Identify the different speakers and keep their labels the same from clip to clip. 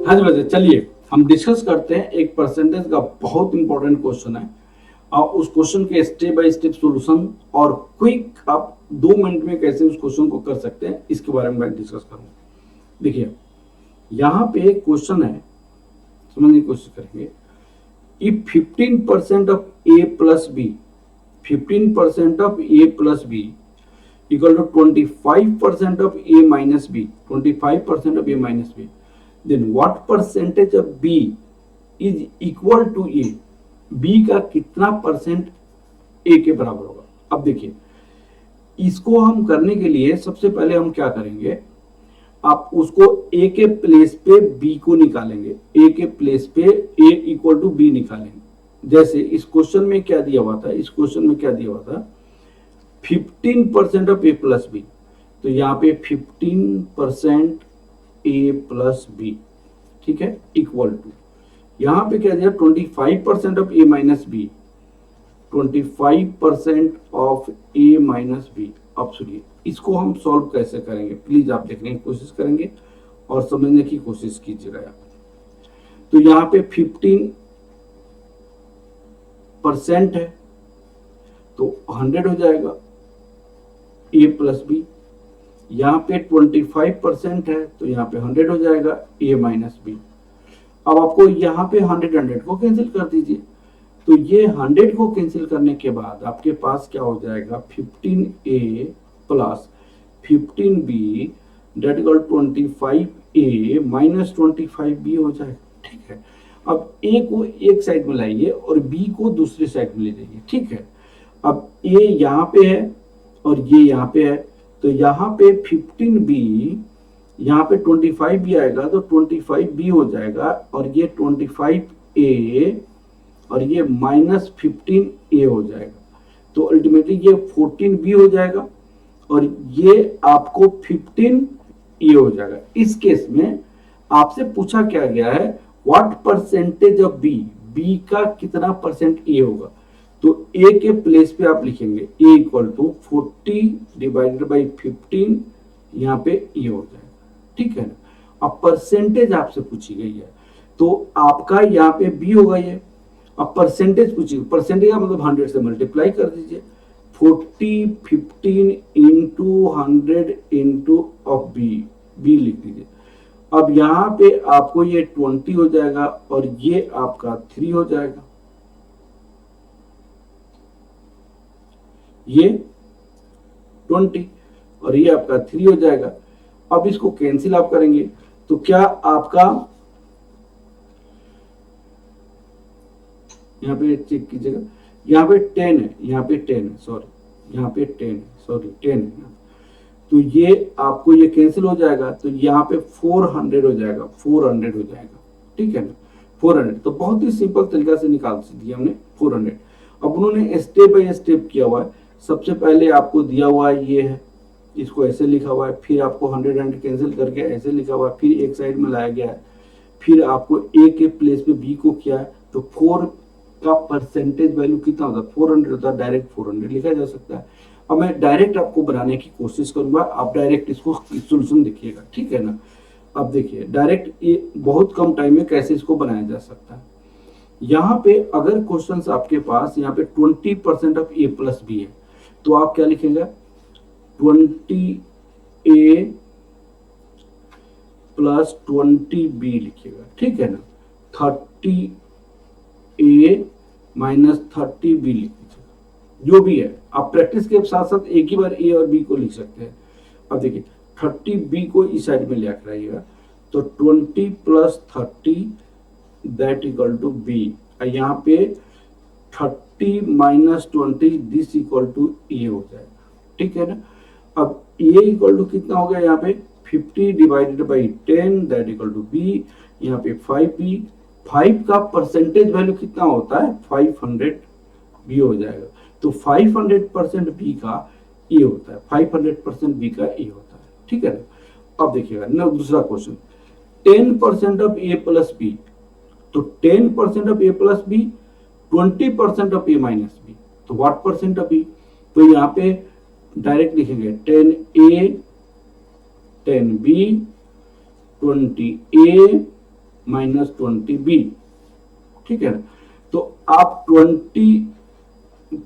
Speaker 1: हाँ जी बच्चे, चलिए हम डिस्कस करते हैं। एक परसेंटेज का बहुत इंपॉर्टेंट क्वेश्चन है और उस क्वेश्चन के स्टेप बाय स्टेप सॉल्यूशन और क्विक आप 2 मिनट में कैसे उस क्वेश्चन को कर सकते हैं, इसके बारे में मैं डिस्कस करूंगा। देखिए यहाँ पे एक क्वेश्चन है, समझने की कोशिश करेंगे। If 15% of A plus B, 15% of A plus B equal to 25% of a minus b, 25% of a minus b, then what percentage of b is equal to a? b का कितना परसेंट a के बराबर होगा? अब देखिए, इसको हम करने के लिए सबसे पहले हम क्या करेंगे, आप उसको a के प्लेस पे b को निकालेंगे, a के प्लेस पे a इक्वल टू b निकालेंगे। जैसे इस क्वेश्चन में क्या दिया हुआ था, इस क्वेश्चन में क्या दिया हुआ था, 15% ऑफ ए प्लस बी, तो यहाँ पे 15% ए प्लस बी, ठीक है, इक्वल टू यहाँ पे क्या दिया, 25% of A minus B, 25% of A minus B. अब सुनिए, इसको हम सॉल्व कैसे करेंगे, प्लीज आप देखने की कोशिश करेंगे और समझने की कोशिश कीजिएगा। तो यहाँ पे 15% है तो 100 हो जाएगा ए प्लस बी। यहाँ पे 25% है तो यहाँ पे 100 हो जाएगा ए माइनस बी। अब आपको यहाँ पे 100 को कैंसिल कर दीजिए, तो ये 100 को कैंसिल करने के बाद आपके पास क्या हो जाएगा, 15a plus 15b date equal 25a minus 25b हो जाएगा। ठीक है, अब a को एक साइड में लाइए और b को दूसरी साइड में ले जाइए। ठीक है, अब a यहाँ पे है और ये यहाँ पे है, तो यहाँ पे 15b, यहाँ पे 25b आएगा तो 25b हो जाएगा और ये 25a और ये माइनस 15a हो जाएगा, तो अल्टीमेटली ये 14b हो जाएगा और ये आपको 15a हो जाएगा। इस केस में आपसे पूछा क्या गया है, what percentage of B, B का कितना परसेंट ए होगा, तो a के प्लेस पे आप लिखेंगे a equal to 40 divided by 15, यहाँ पे a हो जाएगा। ठीक है ना, अब परसेंटेज आपसे पूछी गई है तो आपका यहाँ पे b होगा ये। अब परसेंटेज पूछी, परसेंटेज का मतलब 100 से मल्टीप्लाई कर दीजिए, 40 15 इंटू 100 इंटू ऑफ b लिख दीजिए। अब यहाँ पे आपको ये 20 हो जाएगा और ये आपका 3 हो जाएगा, ये 20 और ये आपका 3 हो जाएगा। अब इसको कैंसिल आप करेंगे तो क्या आपका, यहाँ पे चेक कीजिएगा, यहाँ पे 10 है, यहाँ पे 10 है, सॉरी यहाँ पे 10 है, सॉरी 10 है, तो ये आपको ये कैंसिल हो जाएगा, तो यहाँ पे 400 हो जाएगा, 400 हो जाएगा। ठीक है ना, 400, तो बहुत ही सिंपल तरीका से निकाल दिया हमने 400। अब उन्होंने स्टेप बाय स्टेप किया हुआ है। सबसे पहले आपको दिया हुआ ये है, इसको ऐसे लिखा हुआ है, फिर आपको 100 कैंसिल करके ऐसे लिखा हुआ है, फिर एक साइड में लाया गया है, फिर आपको ए के प्लेस पे बी को किया है, तो 4 का परसेंटेज वैल्यू कितना होता है, 400 होता है, डायरेक्ट 400 लिखा जा सकता है। अब मैं डायरेक्ट आपको बनाने की कोशिश करूंगा, आप डायरेक्ट इसको सोल्यूशन देखिएगा। ठीक है ना, अब देखिए डायरेक्ट ये बहुत कम टाइम में कैसे इसको बनाया जा सकता है। यहाँ पे अगर क्वेश्चन आपके पास यहाँ पे 20% ऑफ ए प्लस बी है, तो आप क्या लिखेगा, 20a प्लस 20b लिखिएगा। ठीक है ना, 30a माइनस 30b लिखिएगा, जो भी है। आप प्रैक्टिस के साथ साथ एक ही बार a और b को लिख सकते हैं। अब देखिए 30b को इस साइड में ले आइएगा, तो 20 plus 30 that equal to b, यहाँ पे 30 minus 20 this equal to a हो जाएगा। ठीक है ना, अब a इक्वल टू कितना हो गया, यहाँ पे 50 divided by 10 that equal to b, यहाँ पे 5b, 5 का परसेंटेज वैल्यू कितना होता है, 500 b हो जाएगा, तो 500% b का a होता है, 500% b का a होता है। ठीक है ना, अब देखिएगा ना दूसरा question, 10% of a plus B, तो 10% of a plus B, 20% of a minus B, तो व्हाट परसेंट ऑफ b, तो यहाँ पे डायरेक्ट लिखेंगे 10a 10b 20a minus 20b, ठीक है ना। तो आप 20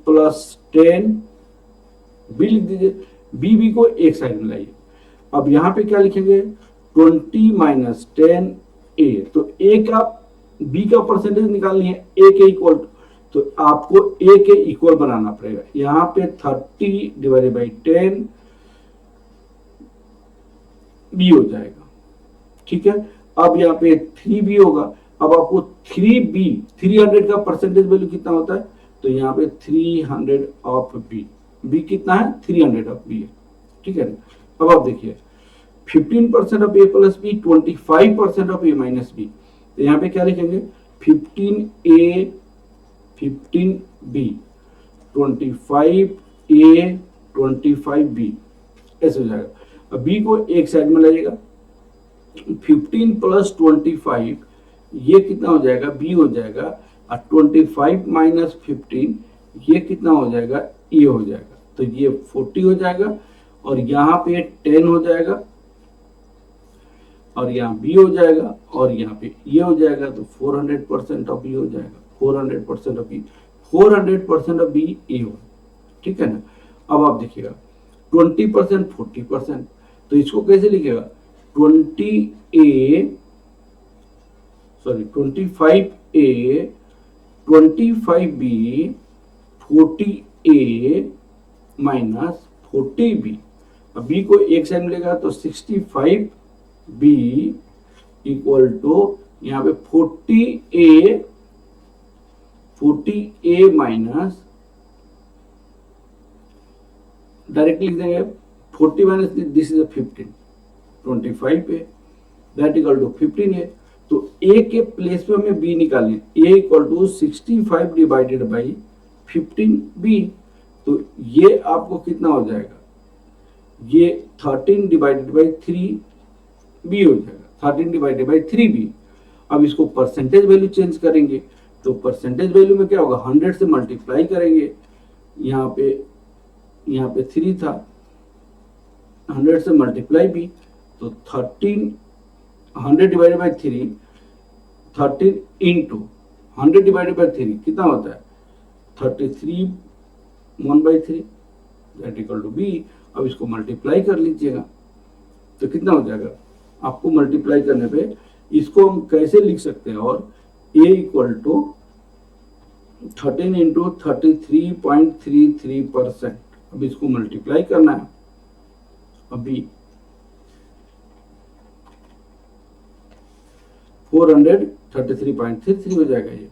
Speaker 1: प्लस 10 बी लिख दीजिए, बी को एक साइड में लाइए। अब यहां पे क्या लिखेंगे, 20 माइनस 10 ए, तो ए का बी का परसेंटेज निकालनी है, ए के इक्वल, तो आपको ए के इक्वल बनाना पड़ेगा। यहां पे 30 डिवाइडेड बाई 10 बी हो जाएगा, ठीक है। अब यहाँ पे 3b होगा। अब आपको 3b 300 का परसेंटेज वैल्यू कितना होता है, तो यहाँ पे 300 ऑफ बी कितना है, 300 ऑफ बी है, ठीक है। अब आप देखिए 15% of A plus B, 25% of A minus B, तो यहाँ पे क्या लिखेंगे, 15a 15b 25a 25b, ऐसे हो जाएगा। अब बी को एक साइड में लाइएगा, 15 प्लस 25 ये कितना हो जाएगा, बी हो जाएगा, और 25 माइनस 15 ये कितना हो जाएगा, ए हो जाएगा, तो ये 40 हो जाएगा, और यहाँ पे 10 हो जाएगा, और यहाँ बी हो जाएगा, और यहाँ पे ये हो जाएगा, तो 400% ऑफ बी हो जाएगा, 400% ऑफ बी, 400% ऑफ बी ए हो, ठीक है ना। अब आप देखिएगा 20% 40%, तो इसको कैसे लिखेगा, 25a 25b 40a minus 40b। अब b को एक साइड मिलेगा, तो 65b इक्वल टू यहाँ पे 40a माइनस, डायरेक्ट लिख देंगे 40 माइनस दिस इज 15, 25 है दैट इक्वल टू 15 है, तो a के प्लेस पे हमें b निकालने, a equal to 65 divided by 15b, तो ये आपको कितना हो जाएगा, ये 13 डिवाइडेड बाई 3b हो जाएगा, 13 डिवाइडेड बाई 3b। अब इसको परसेंटेज वैल्यू चेंज करेंगे, तो परसेंटेज वैल्यू में क्या होगा, 100 से मल्टीप्लाई करेंगे, यहाँ पे 3 था, 100 से मल्टीप्लाई भी, तो 13 100 divided by 3, 13 into 100 divided by 3 कितना होता है, 33 1/3 दैट इक्वल टू बी। अब इसको मल्टीप्लाई कर लीजिएगा, तो कितना हो जाएगा, आपको मल्टीप्लाई करने पे इसको हम कैसे लिख सकते हैं, और a इक्वल टू 13 इंटू 33.33%, अब इसको मल्टीप्लाई करना है, अभी 433.33 हो जाएगा, ये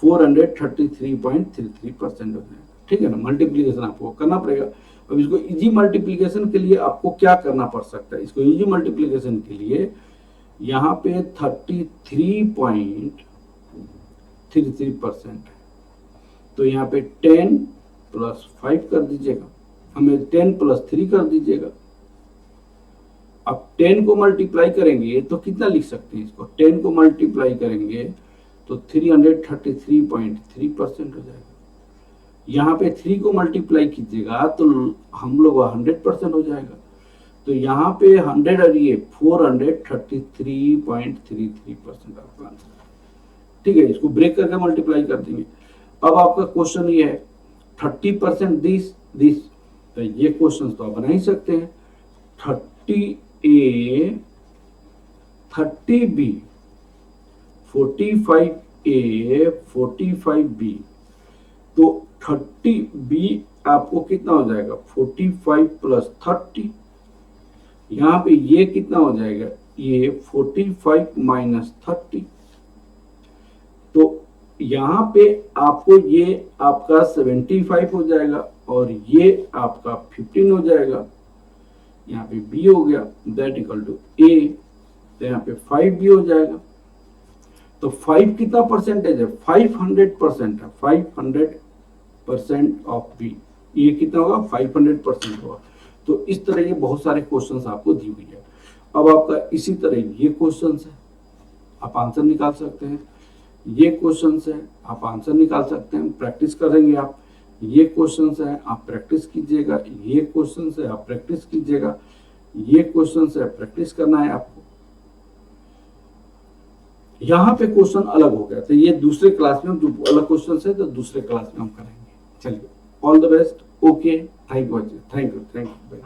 Speaker 1: 433.33% हो जाएगा, ठीक है ना। मल्टीप्लीकेशन आपको करना पड़ेगा। अब इसको इजी मल्टीप्लीकेशन के लिए आपको क्या करना पड़ सकता है, इसको इजी मल्टीप्लीकेशन के लिए यहाँ पे 33.33% है, तो यहाँ पे 10 प्लस 5 कर दीजिएगा, हमें 10 प्लस 3 कर दीजिएगा। अब 10 को मल्टीप्लाई करेंगे तो कितना लिख सकते हैं इसको, 10 को मल्टीप्लाई करेंगे तो 333.3% हो जाएगा। यहाँ पे 3 को मल्टीप्लाई कीजिएगा तो हम लोग 100% हो जाएगा, तो यहाँ पे 100 और ये 433.33% आपका आंसर, ठीक है। इसको ब्रेक करके मल्टीप्लाई कर देंगे। अब आपका क्वेश्चन ये है 30% दिस, तो ये क्वेश्चन तो आप बना ही सकते हैं, 30a 30b 45a 45b, तो 30b आपको कितना हो जाएगा, 45 प्लस 30, यहाँ पे ये कितना हो जाएगा, ये 45 माइनस 30, तो यहाँ पे आपको ये आपका 75 हो जाएगा, और ये आपका 15 हो जाएगा, यहाँ पे b हो गया दैट इक्वल टू a, तो यहाँ पे 5b हो जाएगा। तो 5 कितना परसेंटेज है, 500% है, 500% ऑफ b, ये कितना होगा, 500% होगा। तो इस तरह ये बहुत सारे क्वेश्चंस आपको दी हुई है। अब आपका इसी तरह ये क्वेश्चंस है, आप आंसर निकाल सकते हैं, ये क्वेश्चंस है आप आंसर निकाल सकते हैं, प्रैक्टिस करेंगे आप। ये क्वेश्चंस है आप प्रैक्टिस कीजिएगा, ये क्वेश्चंस है आप प्रैक्टिस कीजिएगा, ये क्वेश्चंस है प्रैक्टिस करना है आपको। यहाँ पे क्वेश्चन अलग हो गया, तो ये दूसरे क्लास में जो अलग क्वेश्चन है तो दूसरे क्लास में हम करेंगे। चलिए, all the best, okay, thank you, thank you, thank you.